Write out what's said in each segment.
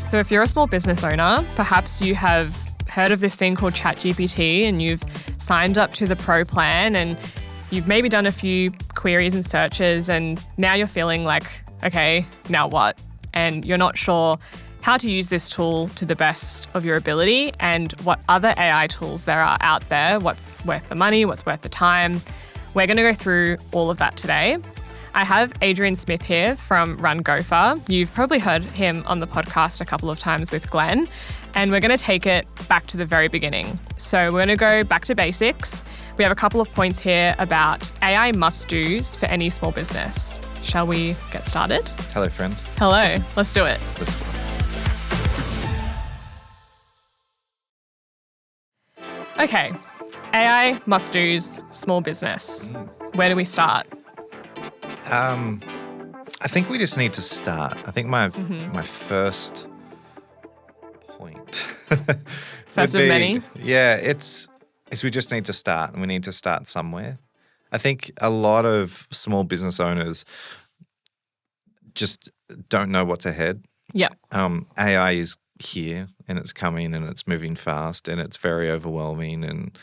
So if you're a small business owner, perhaps you have heard of this thing called ChatGPT and you've signed up to the Pro plan and you've maybe done a few queries and searches and now you're feeling like, okay, now what? And you're not sure how to use this tool to the best of your ability and what other AI tools there are out there, what's worth the money, what's worth the time. We're going to go through all of that today. I have Adrian Smith here from Run Gopher. You've probably heard him on the podcast a couple of times with Glenn, and we're going to take it back to the very beginning. So we're going to go back to basics. We have a couple of points here about AI must-dos for any small business. Shall we get started? Hello, friend. Hello. Let's do it. Let's do it. Okay. AI must-dos, small business. Where do we start? I think we just need to start. I think my first point First of many? Yeah, is we just need to start, and we need to start somewhere. I think a lot of small business owners just don't know what's ahead. Yeah. AI is here, and it's coming, and it's moving fast, and it's very overwhelming, and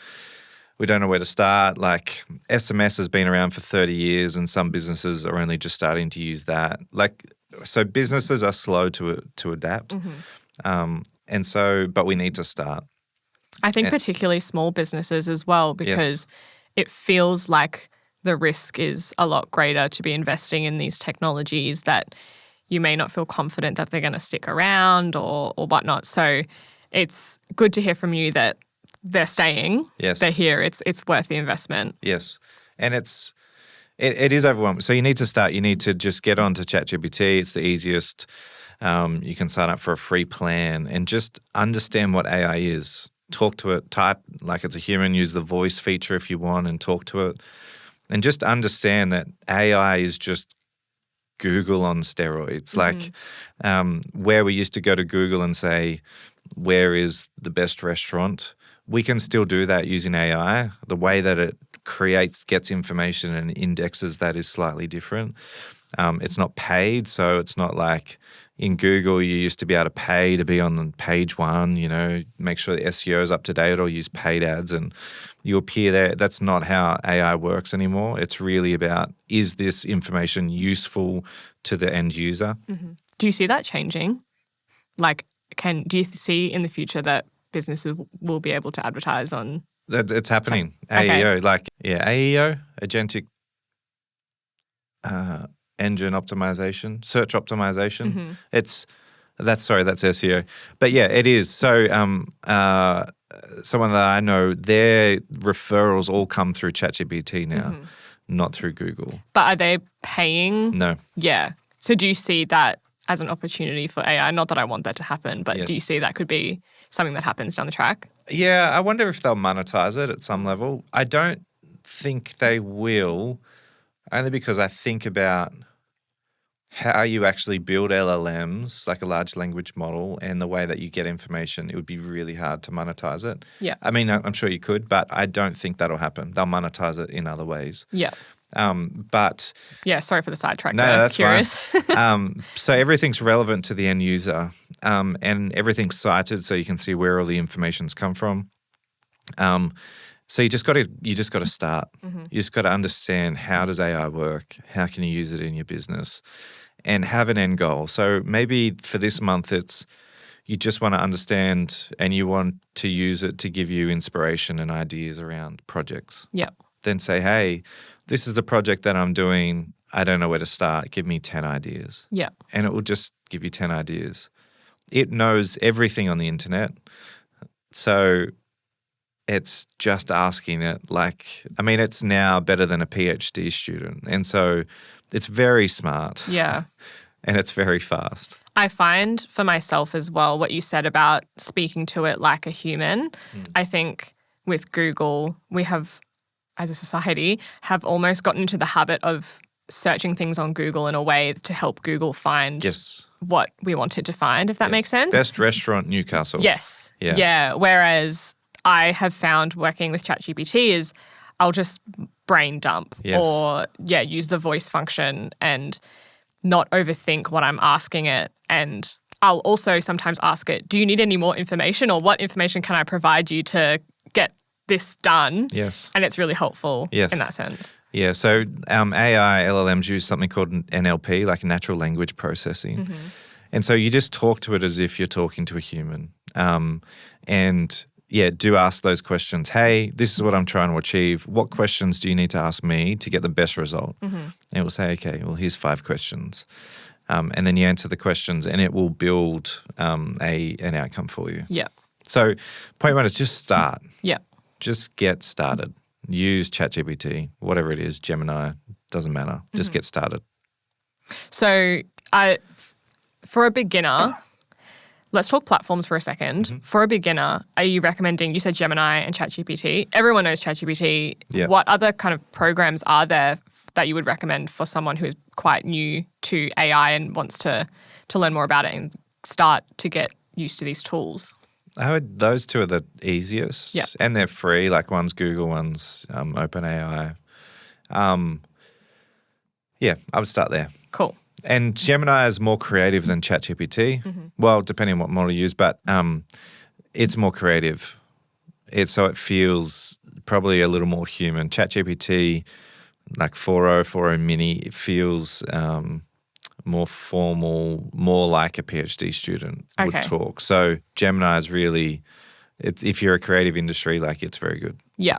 we don't know where to start. Like SMS has been around for 30 years and some businesses are only just starting to use that. So businesses are slow to adapt. But we need to start. I think particularly small businesses as well, because it feels like the risk is a lot greater to be investing in these technologies that you may not feel confident that they're going to stick around or whatnot. So it's good to hear from you that they're staying. Yes. They're here. It's worth the investment. Yes. And it is overwhelming. So you need to start. You need to just get onto ChatGPT. It's the easiest. You can sign up for a free plan and just understand what AI is. Talk to it, type like it's a human, use the voice feature if you want and talk to it. And just understand that AI is just Google on steroids. Like where we used to go to Google and say, where is the best restaurant? We can still do that using AI. The way that it gets information and indexes that is slightly different. It's not paid, so it's not like in Google you used to be able to pay to be on page one, make sure the SEO is up to date or use paid ads and you appear there. That's not how AI works anymore. It's really about, is this information useful to the end user? Mm-hmm. Do you see that changing? Do you see in the future that businesses will be able to advertise on? It's happening. Okay. AEO, AEO, agentic engine optimization, search optimization. That's SEO. But yeah, it is. So someone that I know, their referrals all come through ChatGPT now, not through Google. But are they paying? No. Yeah. So do you see that as an opportunity for AI? Not that I want that to happen, but do you see that could be something that happens down the track? Yeah, I wonder if they'll monetize it at some level. I don't think they will, only because I think about how you actually build LLMs, like a large language model, and the way that you get information. It would be really hard to monetize it. Yeah. I mean, I'm sure you could, but I don't think that'll happen. They'll monetize it in other ways. Yeah. Sorry for the sidetrack. No, that's curious. Fine. So everything's relevant to the end user, and everything's cited, so you can see where all the information's come from. So you just got to start. You just got to understand, how does AI work? How can you use it in your business, and have an end goal. So maybe for this month, it's you just want to understand, and you want to use it to give you inspiration and ideas around projects. Yeah. Then say, hey, this is the project that I'm doing. I don't know where to start. Give me 10 ideas. Yeah. And it will just give you 10 ideas. It knows everything on the internet. So it's just asking it it's now better than a PhD student. And so it's very smart. Yeah. And it's very fast. I find for myself as well what you said about speaking to it like a human. I think with Google, we have, as a society, have almost gotten into the habit of searching things on Google in a way to help Google find what we wanted to find, if that makes sense. Best restaurant, Newcastle. Yes. Yeah. Whereas I have found working with ChatGPT is I'll just brain dump or use the voice function and not overthink what I'm asking it, and I'll also sometimes ask it, do you need any more information, or what information can I provide you to get this done? Yes. And it's really helpful Yes. in that sense. Yeah, so AI, LLMs use something called NLP, like natural language processing. And so you just talk to it as if you're talking to a human. And yeah, do ask those questions. Hey, this is what I'm trying to achieve. What questions do you need to ask me to get the best result? And it will say, okay, well, here's 5 questions. And then you answer the questions and it will build an outcome for you. Yeah. So point 1 is just start. Yeah. Just get started. Use ChatGPT, whatever it is, Gemini, doesn't matter. Just get started. So for a beginner, let's talk platforms for a second. For a beginner, are you recommending, you said Gemini and ChatGPT. Everyone knows ChatGPT. Yeah. What other kind of programs are there that you would recommend for someone who is quite new to AI and wants to learn more about it and start to get used to these tools? Those 2 are the easiest. Yeah. And they're free, like one's Google, one's OpenAI. Yeah, I would start there. Cool. And Gemini is more creative than ChatGPT. Well, depending on what model you use, but it's more creative. So it feels probably a little more human. ChatGPT, like 4.0 mini, it feels more formal, more like a PhD student would talk. So Gemini is really, if you're a creative industry, like it's very good. Yeah.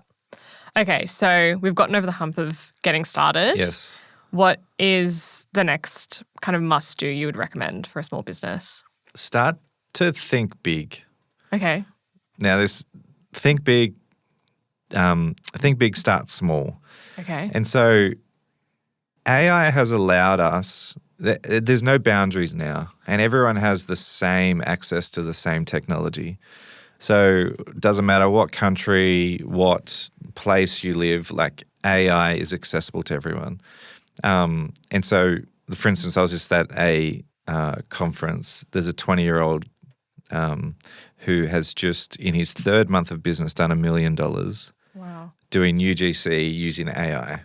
Okay, so we've gotten over the hump of getting started. Yes. What is the next kind of must-do you would recommend for a small business? Start to think big. Okay. Now, think big, start small. Okay. And so AI has allowed us, there's no boundaries now, and everyone has the same access to the same technology. So it doesn't matter what country, what place you live, like AI is accessible to everyone. And so, for instance, I was just at a conference. There's a 20-year-old who has just, in his 3rd month of business, done $1 million. Wow. Doing UGC using AI.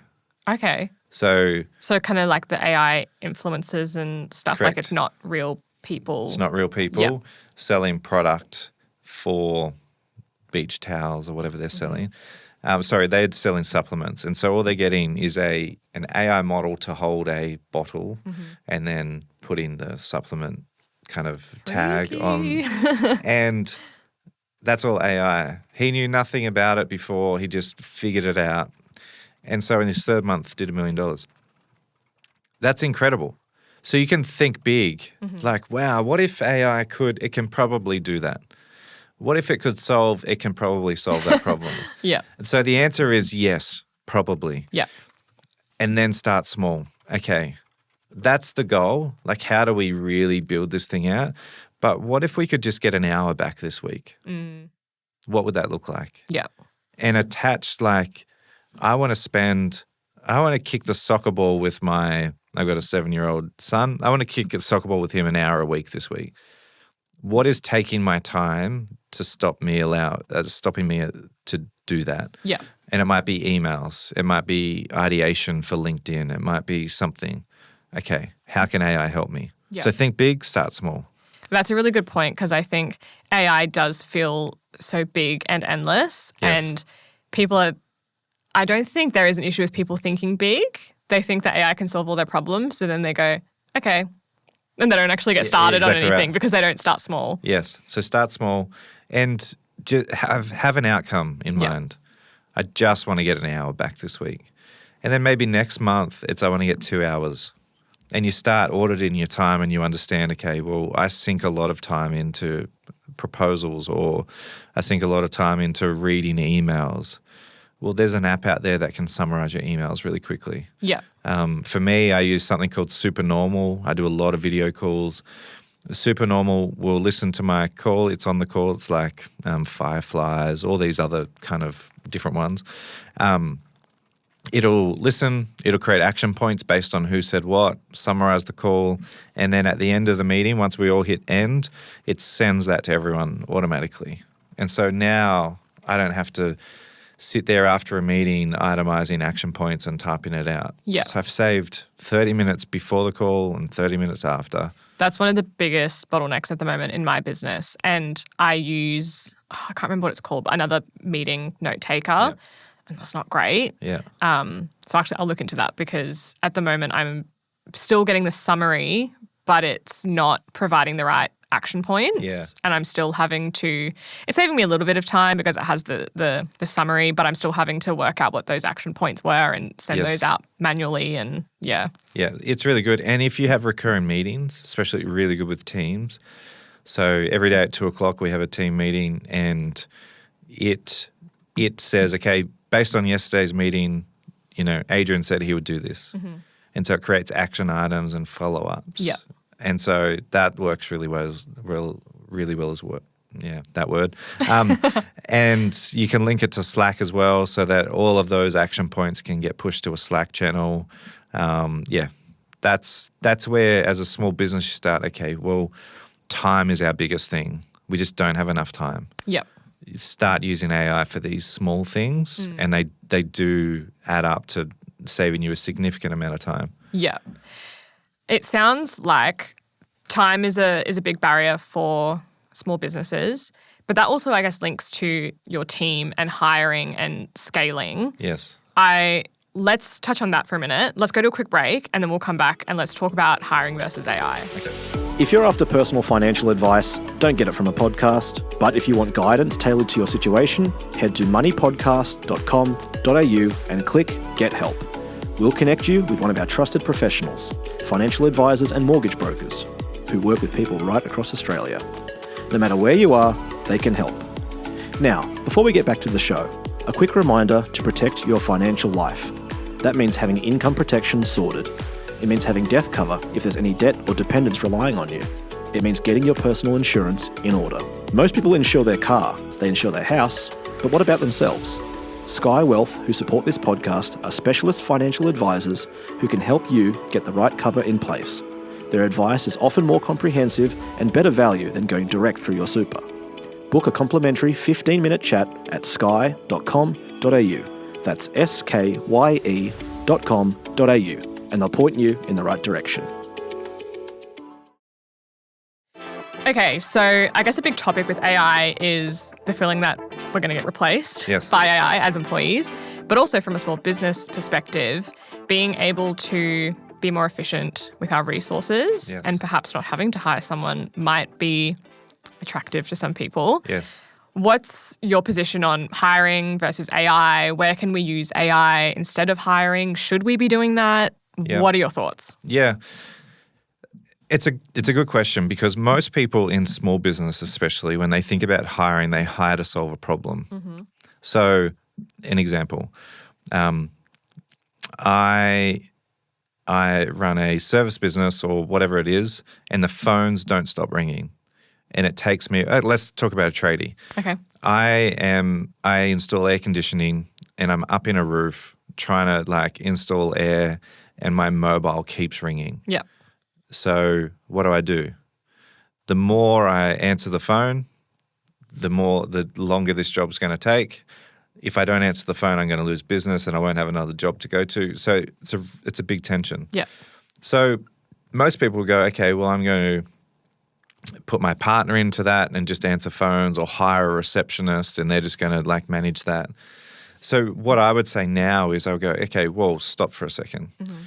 Okay. So kind of like the AI influencers and stuff, Correct. like it's not real people. It's not real people selling product for beach towels or whatever they're selling. They're selling supplements. And so all they're getting is an AI model to hold a bottle and then put in the supplement kind of tag on. And that's all AI. He knew nothing about it before. He just figured it out. And so in his 3rd month, did $1 million. That's incredible. So you can think big, like, wow, what if AI it can probably do that? What if it can probably solve that problem? Yeah. And so the answer is yes, probably. Yeah. And then start small. Okay, that's the goal. Like, how do we really build this thing out? But what if we could just get an hour back this week? What would that look like? Yeah. And attached, like, I want to kick the soccer ball with I've got a 7-year-old son. I want to kick the soccer ball with him an hour a week this week. What is taking my time to stopping me to do that? Yeah. And it might be emails. It might be ideation for LinkedIn. It might be something. Okay, how can AI help me? Yeah. So think big, start small. That's a really good point, because I think AI does feel so big and endless. Yes. And I don't think there is an issue with people thinking big. They think that AI can solve all their problems, but then they go, okay. And they don't actually get started on anything because they don't start small. Yes. So start small and just have an outcome in mind. I just want to get an hour back this week. And then maybe next month I want to get 2 hours. And you start auditing your time and you understand, okay, well, I sink a lot of time into proposals, or I sink a lot of time into reading emails. Well, there's an app out there that can summarize your emails really quickly. Yeah. For me, I use something called Supernormal. I do a lot of video calls. Supernormal will listen to my call. It's on the call. It's like Fireflies, all these other kind of different ones. It'll listen. It'll create action points based on who said what, summarize the call, and then at the end of the meeting, once we all hit end, it sends that to everyone automatically. And so now I don't have to sit there after a meeting, itemizing action points and typing it out. Yeah. So I've saved 30 minutes before the call and 30 minutes after. That's one of the biggest bottlenecks at the moment in my business. And I use, I can't remember what it's called, but another meeting note taker. Yeah. And that's not great. Yeah. So actually I'll look into that because at the moment I'm still getting the summary, but it's not providing the right action points. Yeah. And I'm still having to, it's saving me a little bit of time because it has the summary, but I'm still having to work out what those action points were and send those out manually. And yeah. Yeah, it's really good. And if you have recurring meetings, especially really good with teams. So every day at 2:00 we have a team meeting and it says, okay, based on yesterday's meeting, Adrian said he would do this. Mm-hmm. And so it creates action items and follow-ups. Yeah. And so that works really well as work. Yeah, that word. And you can link it to Slack as well so that all of those action points can get pushed to a Slack channel. That's where as a small business you start, okay, well, time is our biggest thing. We just don't have enough time. Yep. You start using AI for these small things and they do add up to saving you a significant amount of time. Yeah. It sounds like time is a big barrier for small businesses, but that also, I guess, links to your team and hiring and scaling. Yes. Let's touch on that for a minute. Let's go to a quick break and then we'll come back and let's talk about hiring versus AI. Okay. If you're after personal financial advice, don't get it from a podcast. But if you want guidance tailored to your situation, head to moneypodcast.com.au and click Get Help. We'll connect you with one of our trusted professionals, financial advisors and mortgage brokers, who work with people right across Australia. No matter where you are, they can help. Now, before we get back to the show, a quick reminder to protect your financial life. That means having income protection sorted. It means having death cover if there's any debt or dependents relying on you. It means getting your personal insurance in order. Most people insure their car, they insure their house, but what about themselves? Sky Wealth, who support this podcast, are specialist financial advisors who can help you get the right cover in place. Their advice is often more comprehensive and better value than going direct through your super. Book a complimentary 15-minute chat at sky.com.au. That's skye.com.au. And they'll point you in the right direction. Okay, so I guess a big topic with AI is the feeling that we're going to get replaced by AI as employees, but also from a small business perspective, being able to be more efficient with our resources and perhaps not having to hire someone might be attractive to some people. Yes. What's your position on hiring versus AI? Where can we use AI instead of hiring? Should we be doing that? Yeah. What are your thoughts? Yeah. It's a good question because most people in small business, especially when they think about hiring, they hire to solve a problem. Mm-hmm. So, an example, I run a service business or whatever it is, and the phones don't stop ringing, and it takes me. Let's talk about a tradie. Okay. I install air conditioning, and I'm up in a roof trying to install air, and my mobile keeps ringing. Yeah. So what do? The more I answer the phone, the longer this job's going to take. If I don't answer the phone, I'm going to lose business and I won't have another job to go to. So it's a big tension. Yeah. So most people go, okay, well, I'm going to put my partner into that and just answer phones or hire a receptionist and they're just going to manage that. So what I would say now is I'll go, okay, well, stop for a second. Mm-hmm.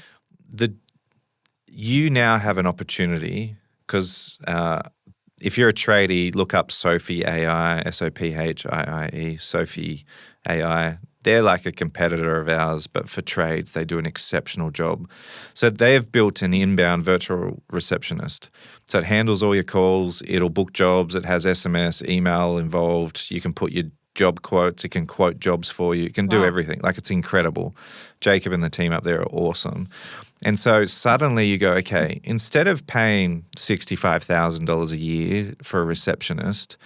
You now have an opportunity because if you're a tradie, look up Sophie AI, SOPHIIE, Sophie AI. They're like a competitor of ours, but for trades, they do an exceptional job. So they have built an inbound virtual receptionist. So it handles all your calls. It'll book jobs. It has SMS, email involved. You can put your job quotes. It can quote jobs for you. It can do everything. It's incredible. Jacob and the team up there are awesome. And so suddenly you go, okay, instead of paying $65,000 a year for a receptionist,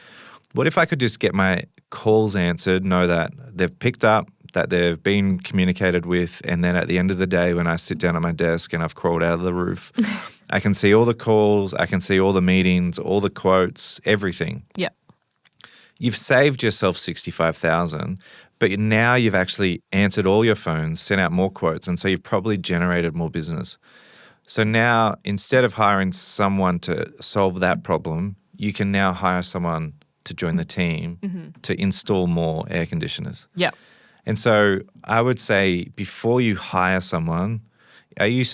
what if I could just get my calls answered, know that they've picked up, that they've been communicated with, and then at the end of the day when I sit down at my desk and I've crawled out of the roof, I can see all the calls, I can see all the meetings, all the quotes, everything. Yeah. You've saved yourself $65,000 But now you've actually answered all your phones, sent out more quotes, and so you've probably generated more business. So now, instead of hiring someone to solve that problem, you can now hire someone to join the team to install more air conditioners. Yeah. And so I would say before you hire someone, are you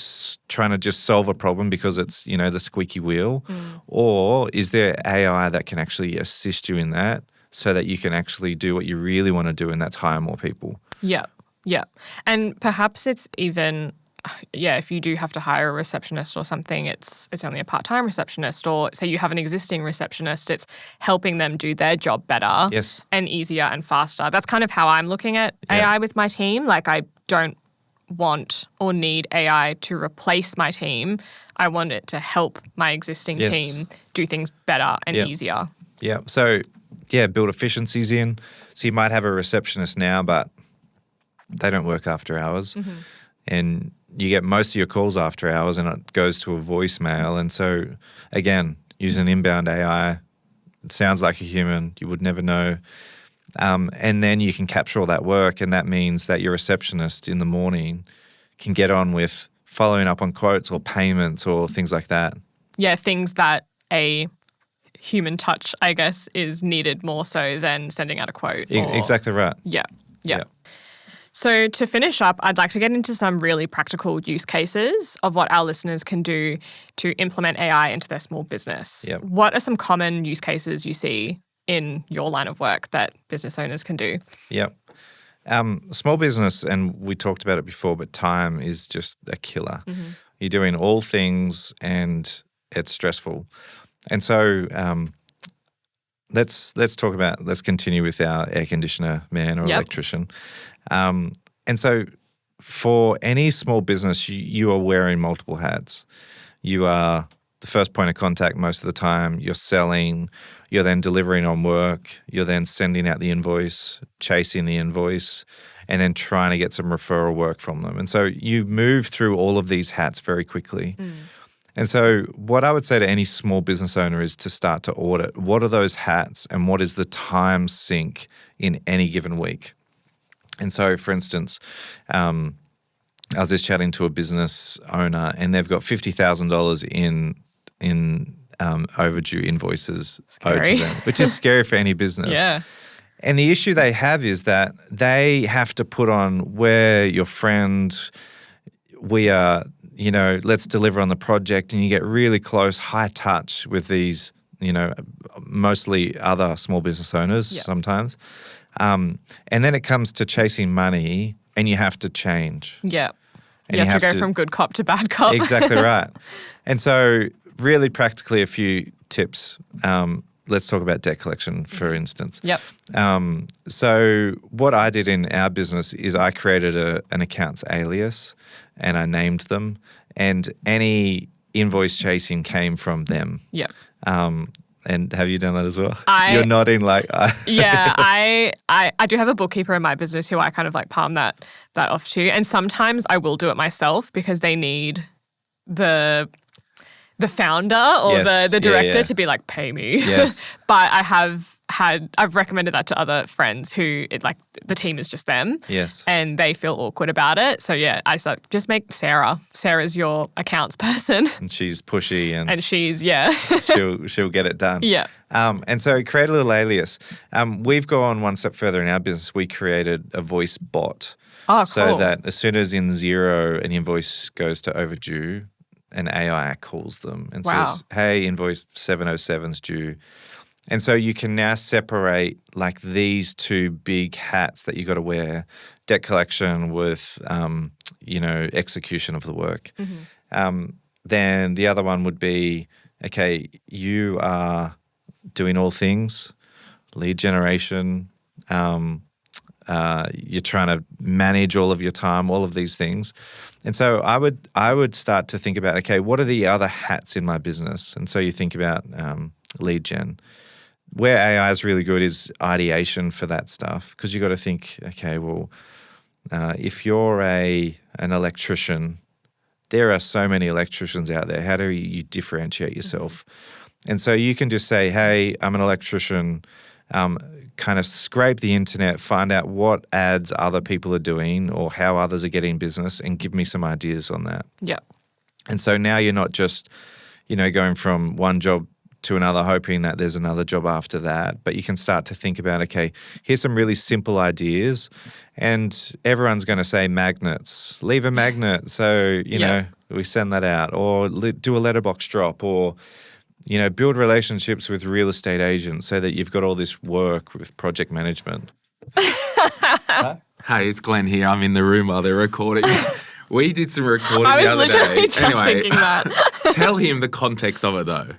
trying to just solve a problem because it's, the squeaky wheel? Or is there AI that can actually assist you in that so that you can actually do what you really want to do, and that's hire more people? Yeah. Yeah. And perhaps it's even, if you do have to hire a receptionist or something, it's only a part-time receptionist, or say you have an existing receptionist, it's helping them do their job better and easier and faster. That's kind of how I'm looking at AI with my team. Like, I don't want or need AI to replace my team. I want it to help my existing team do things better and easier. Yeah. So, build efficiencies in. So you might have a receptionist now, but they don't work after hours. And you get most of your calls after hours and it goes to a voicemail. And so, again, use an inbound AI. It sounds like a human. You would never know. And then you can capture all that work, and that means that your receptionist in the morning can get on with following up on quotes or payments or things like that. Yeah, things that a human touch, I guess, is needed more so than sending out a quote. Exactly right. Yeah. So to finish up, I'd like to get into some really practical use cases of what our listeners can do to implement AI into their small business. Yep. What are some common use cases you see in your line of work that business owners can do? Yep. Small business, and we talked about it before, but time is just a killer. You're doing all things and it's stressful. And so let's continue with our air conditioner man or electrician. And so for any small business, you are wearing multiple hats. You are the first point of contact most of the time. You're selling. You're then delivering on work. You're then sending out the invoice, chasing the invoice, and then trying to get some referral work from them. And so you move through all of these hats very quickly. And so what I would say to any small business owner is to start to audit what are those hats and what is the time sink in any given week. And so, for instance, I was just chatting to a business owner and they've got $50,000 in overdue invoices owed to them, which is scary for any business. Yeah. And the issue they have is that they have to put on, we're your friend, we are, let's deliver on the project, and you get really close, high touch with these, mostly other small business owners sometimes. And then it comes to chasing money and you have to change. Yeah. And you have to go from good cop to bad cop. Exactly right. And so really practically a few tips. Let's talk about debt collection, for instance. Yep. So what I did in our business is I created an accounts alias and I named them, and any invoice chasing came from them. Yep. And have you done that as well? You're nodding like... Yeah, I do have a bookkeeper in my business who I kind of like palm that off to. And sometimes I will do it myself because they need the founder or the director to be like, pay me. Yes. But I've recommended that to other friends who the team is just them. Yes. And they feel awkward about it. So yeah, I said, just make Sarah's your accounts person. And she's pushy and she's, she'll get it done. Yeah. And so create a little alias. We've gone one step further in our business. We created a voice bot. Oh, cool. So that as soon as in zero an invoice goes to overdue, an AI calls them and says, hey, invoice 707's due. And so you can now separate like these two big hats that you got to wear, debt collection with, execution of the work. Then the other one would be, okay, you are doing all things, lead generation, you're trying to manage all of your time, all of these things. And so I would start to think about, okay, what are the other hats in my business? And so you think about lead gen. Where AI is really good is ideation for that stuff, because you got to think, okay, well, if you're an electrician, there are so many electricians out there. How do you differentiate yourself? And so you can just say, hey, I'm an electrician. kind of scrape the internet, find out what ads other people are doing or how others are getting business, and give me some ideas on that. Yeah. And so now you're not just, going from one job to another, hoping that there's another job after that, but you can start to think about, okay, here's some really simple ideas, and everyone's going to say magnets. Leave a magnet, so we send that out, or do a letterbox drop, or build relationships with real estate agents so that you've got all this work with project management. Hey, it's Glenn here. I'm in the room while they're recording. We did some recording I the was other literally day. just thinking that. Tell him the context of it, though.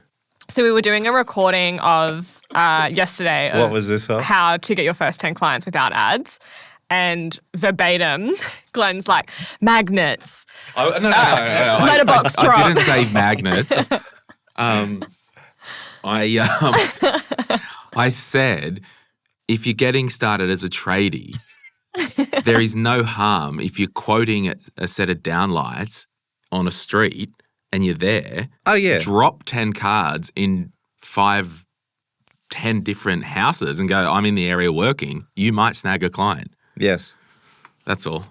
So we were doing a recording of yesterday of What was this of? how to get your first 10 clients without ads. And verbatim, Glenn's like, magnets. Oh, no. Letterbox drop. I didn't say magnets. I said, if you're getting started as a tradie, there is no harm if you're quoting a set of downlights on a street and you're there. Oh, yeah. Drop 10 cards in 5, 10 different houses and go, I'm in the area working. You might snag a client. Yes. That's all.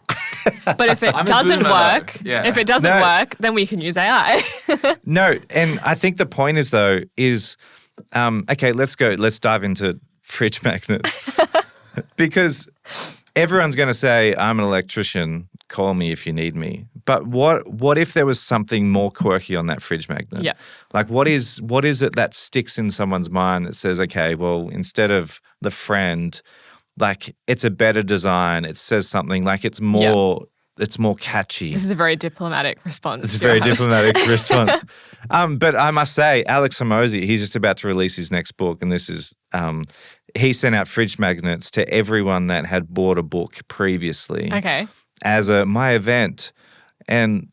But if it I'm a doesn't boomer, work, though. Yeah. if it doesn't work, then we can use AI. No, and I think the point is, though, okay, let's dive into fridge magnets. Because everyone's going to say, I'm an electrician, call me if you need me. But what if there was something more quirky on that fridge magnet? Yeah. Like what is it that sticks in someone's mind that says, okay, well, instead of the friend, like it's a better design, it says something, like it's more catchy. This is a very diplomatic response. It's a very diplomatic response. But I must say, Alex Hormozi, he's just about to release his next book, and this is he sent out fridge magnets to everyone that had bought a book previously. Okay. As my event. And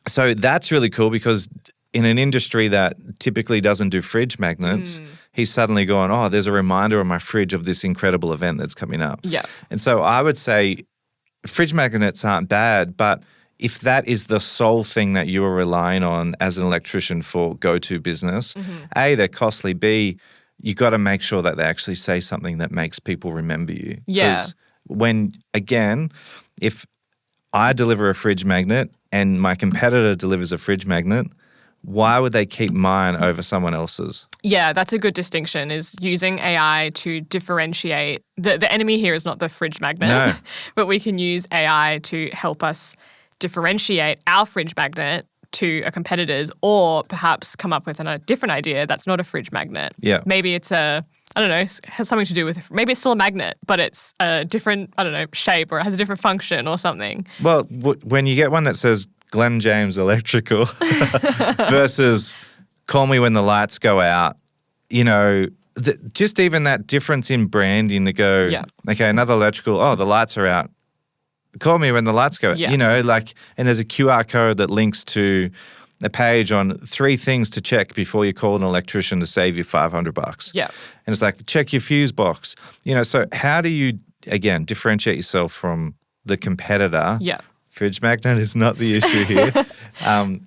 so that's really cool because in an industry that typically doesn't do fridge magnets, he's suddenly going, oh, there's a reminder on my fridge of this incredible event that's coming up. Yeah. And so I would say fridge magnets aren't bad, but if that is the sole thing that you are relying on as an electrician for go-to business, A, they're costly, B, you got to make sure that they actually say something that makes people remember you. Yeah. Because if I deliver a fridge magnet and my competitor delivers a fridge magnet, why would they keep mine over someone else's? Yeah, that's a good distinction, is using AI to differentiate. The enemy here is not the fridge magnet, No. but we can use AI to help us differentiate our fridge magnet to a competitor's, or perhaps come up with a different idea that's not a fridge magnet. Yeah. Maybe it's has something to do with, maybe it's still a magnet, but it's a different, shape, or it has a different function or something. Well, when you get one that says Glenn James Electrical versus call me when the lights go out, just even that difference in branding to go, okay, another electrical, oh, the lights are out. Call me when the lights go out. Yeah. And there's a QR code that links to a page on 3 things to check before you call an electrician to save you $500. Yeah. And it's like, check your fuse box. So how do you, again, differentiate yourself from the competitor? Yeah. Fridge magnet is not the issue here.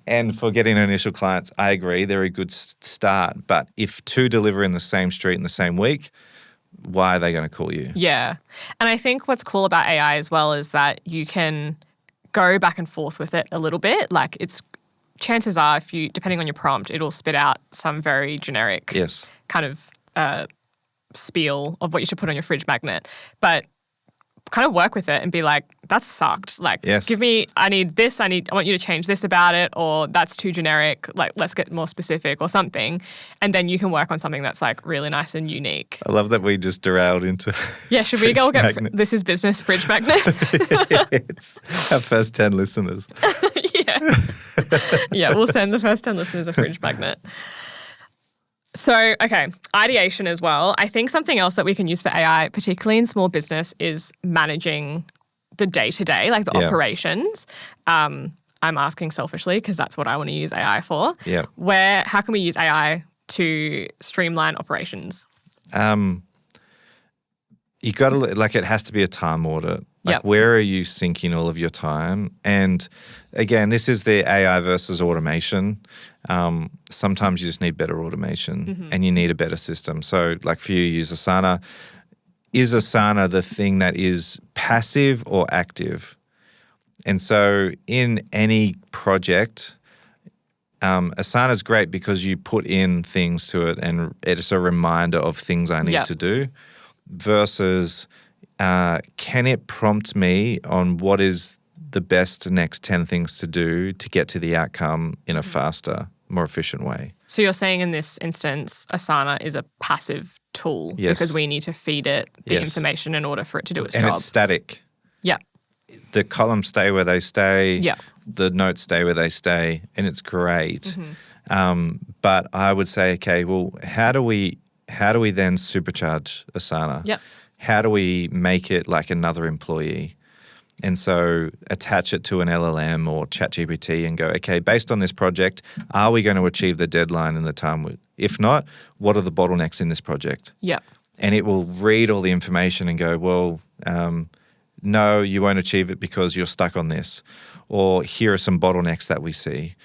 And for getting initial clients, I agree, they're a good start. But if 2 deliver in the same street in the same week, why are they going to call you? Yeah. And I think what's cool about AI as well is that you can go back and forth with it a little bit. Like chances are, depending on your prompt, it'll spit out some very generic kind of spiel of what you should put on your fridge magnet. But kind of work with it and be like, that sucked. Like, give me, I need this, I want you to change this about it, or that's too generic, like, let's get more specific or something. And then you can work on something that's like really nice and unique. I love that we just derailed into should we go get This is Business fridge magnets? It's our first 10 listeners. Yeah, we'll send the first 10 listeners a fridge magnet. So, okay, ideation as well. I think something else that we can use for AI, particularly in small business, is managing the day-to-day, like the operations. I'm asking selfishly because that's what I want to use AI for. Yeah. How can we use AI to streamline operations? You got to, it has to be a time audit. Like, Yep. where are you sinking all of your time? And again, this is the AI versus automation. Sometimes you just need better automation and you need a better system. So, like for you, use Asana. Is Asana the thing that is passive or active? And so, in any project, Asana is great because you put in things to it and it's a reminder of things I need to do versus can it prompt me on what is the best next 10 things to do to get to the outcome in a faster, more efficient way? So you're saying in this instance, Asana is a passive tool because we need to feed it the information in order for it to do its job. And it's static. Yeah. The columns stay where they stay. Yeah. The notes stay where they stay, and it's great. But I would say, okay, well, how do we then supercharge Asana? Yep. How do we make it like another employee? And so attach it to an LLM or ChatGPT and go, okay, based on this project, are we going to achieve the deadline in the time? If not, what are the bottlenecks in this project? Yeah. And it will read all the information and go, well, no, you won't achieve it because you're stuck on this. Or here are some bottlenecks that we see.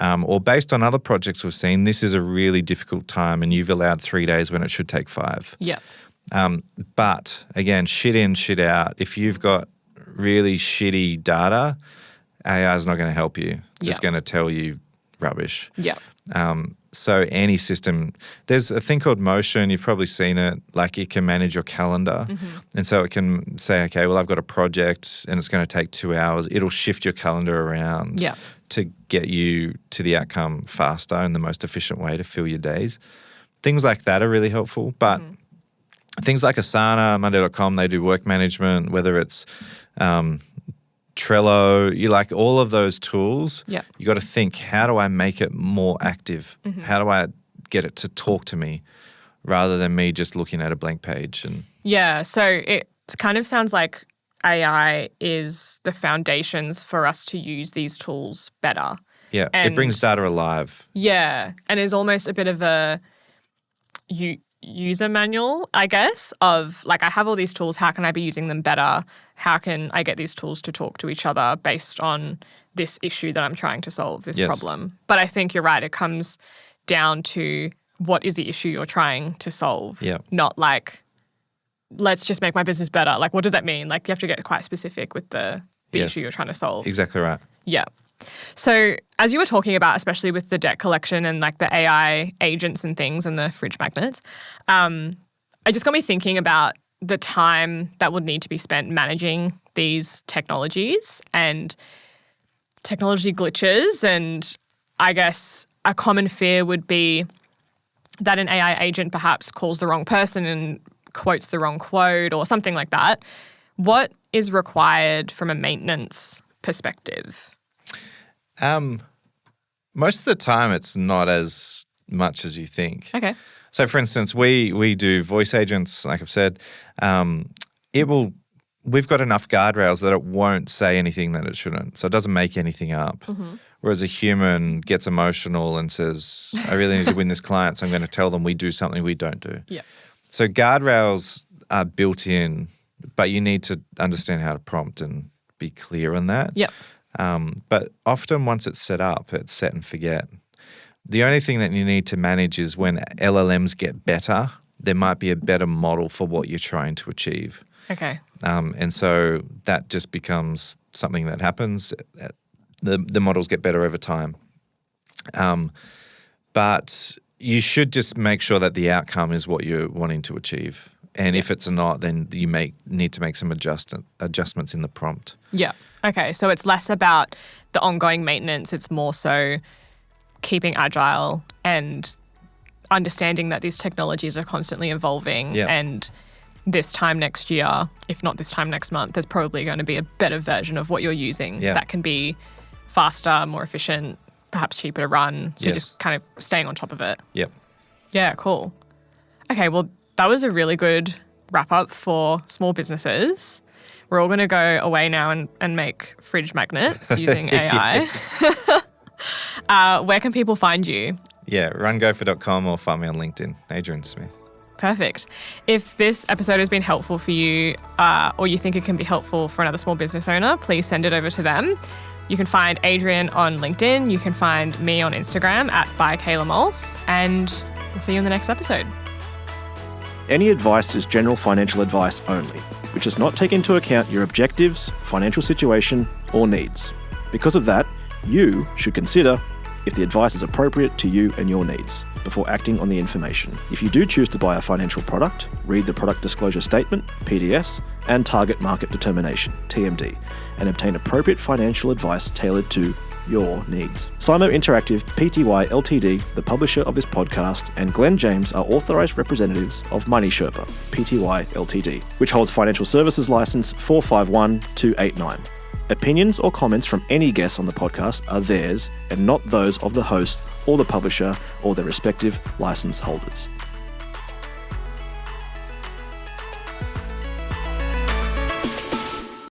Or based on other projects we've seen, this is a really difficult time and you've allowed 3 days when it should take 5. Yeah. But again, shit in, shit out. If you've got really shitty data, AI is not going to help you. It's just going to tell you rubbish. Yeah. So any system, there's a thing called Motion. You've probably seen it. Like it can manage your calendar. And so it can say, okay, well, I've got a project and it's going to take 2 hours. It'll shift your calendar around to get you to the outcome faster and the most efficient way to fill your days. Things like that are really helpful. But things like Asana, Monday.com, they do work management, whether it's Trello, you like all of those tools. Yeah. You got to think, how do I make it more active? How do I get it to talk to me rather than me just looking at a blank page? And Yeah. So it kind of sounds like AI is the foundations for us to use these tools better. yeah, And it brings data alive. Yeah. And is almost a bit of a user manual, I guess, of like, I have all these tools. How can I be using them better? How can I get these tools to talk to each other based on this issue that I'm trying to solve, this problem? But I think you're right. It comes down to what is the issue you're trying to solve? Yeah. Not like, let's just make my business better. Like, what does that mean? Like, you have to get quite specific with the issue you're trying to solve. Exactly right. Yeah. So as you were talking about, especially with the debt collection and like the AI agents and things and the fridge magnets, it just got me thinking about the time that would need to be spent managing these technologies and technology glitches. And I guess a common fear would be that an AI agent perhaps calls the wrong person and quotes the wrong quote or something like that. What is required from a maintenance perspective? Most of the time, it's not as much as you think. Okay. So, for instance, we do voice agents, like I've said. We've got enough guardrails that it won't say anything that it shouldn't. So it doesn't make anything up. Whereas a human gets emotional and says, I really need to win this client, so I'm going to tell them we do something we don't do. Yeah. So guardrails are built in, but you need to understand how to prompt and be clear on that. Yep. But often once it's set up, it's set and forget. The only thing that you need to manage is when LLMs get better, there might be a better model for what you're trying to achieve. Okay. And so that just becomes something that happens. The models get better over time. But you should just make sure that the outcome is what you're wanting to achieve. And if it's not, then you need to make some adjustments in the prompt. Yeah. Okay. So it's less about the ongoing maintenance. It's more so keeping agile and understanding that these technologies are constantly evolving. Yeah. And this time next year, if not this time next month, there's probably going to be a better version of what you're using that can be faster, more efficient, perhaps cheaper to run. So just kind of staying on top of it. Yep. Yeah, cool. Okay, well, that was a really good wrap up for small businesses. We're all going to go away now and make fridge magnets using AI. Where can people find you? Yeah, rungopher.com or find me on LinkedIn, Adrian Smith. Perfect. If this episode has been helpful for you or you think it can be helpful for another small business owner, please send it over to them. You can find Adrian on LinkedIn. You can find me on Instagram at @ByKaylaMalss, and we'll see you in the next episode. Any advice is general financial advice only, which does not take into account your objectives, financial situation, or needs. Because of that, you should consider if the advice is appropriate to you and your needs before acting on the information. If you do choose to buy a financial product, read the Product Disclosure Statement, PDS, and Target Market Determination, TMD, and obtain appropriate financial advice tailored to your needs. Simo Interactive Pty Ltd, the publisher of this podcast, and Glenn James are authorised representatives of Money Sherpa Pty Ltd, which holds Financial Services Licence 451289. Opinions or comments from any guests on the podcast are theirs and not those of the host or the publisher or their respective license holders.